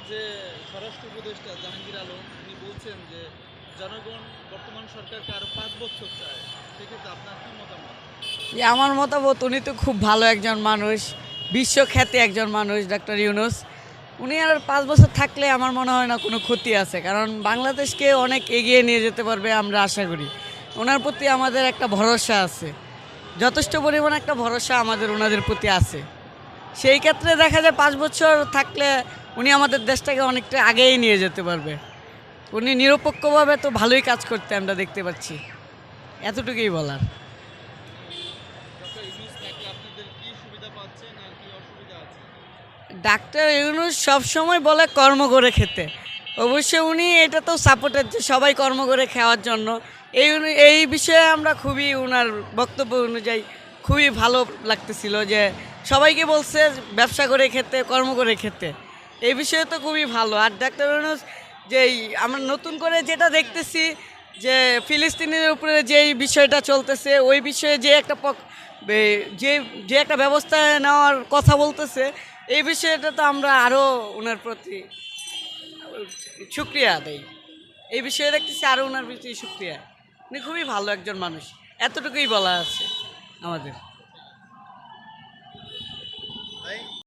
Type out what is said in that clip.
যে স্বরাষ্ট্র উপদেষ্টা জাহাঙ্গীর আলম তিনি বলছেন যে জনগণ বর্তমান সরকারকে আরো 5 বছর চায়, সেক্ষেত্রে আপনার কি মতামত? আমার মতামত, উনি তো খুব ভালো একজন মানুষ, বিশ্বখ্যাতি একজন মানুষ, ডক্টর ইউনূস। উনি আর 5 বছর থাকলে আমার মনে হয় না কোনো ক্ষতি আছে, কারণ বাংলাদেশকে অনেক এগিয়ে নিয়ে যেতে পারবে আমরা আশা করি। ওনার প্রতি আমাদের একটা ভরসা আছে, যথেষ্ট পরিমাণে একটা ভরসা আমাদের ওনাদের প্রতি আছে। সেই ক্ষেত্রে দেখা যায় 5 বছর থাকলে উনি আমাদের দেশটাকে অনেকটা আগেই নিয়ে যেতে পারবে। উনি নিরপেক্ষভাবে তো ভালোই কাজ করতে আমরা দেখতে পাচ্ছি, এতটুকুই বলার। ডক্টর ইউনূস থাকলে আপনাদের কি সুবিধা পাচ্ছেন আর কি অসুবিধা আছে? ডাক্তার ইউনূস সবসময় বলে কর্ম করে খেতে। অবশ্যই উনি এটা তো সাপোর্টের যে সবাই কর্ম করে খাওয়ার জন্য। এই বিষয়ে আমরা খুবই ওনার বক্তব্য অনুযায়ী খুবই ভালো লাগতেছিল যে সবাইকে বলছে ব্যবসা করে খেতে, কর্ম করে খেতে। এই বিষয়ে তো খুবই ভালো। আর ডাক্তার ইউনূস যেই আমরা নতুন করে যেটা দেখতেছি যে ফিলিস্তিনের উপরে যেই বিষয়টা চলতেছে, ওই বিষয়ে যে একটা যে যে একটা ব্যবস্থা নেওয়ার কথা বলতেছে, এই বিষয়টা তো আমরা আরও ওনার প্রতি শুক্রিয়া দেই। এই বিষয়ে দেখতেছি আরও ওনার প্রতি শুক্রিয়া। উনি খুবই ভালো একজন মানুষ, এতটুকুই বলা আছে আমাদের।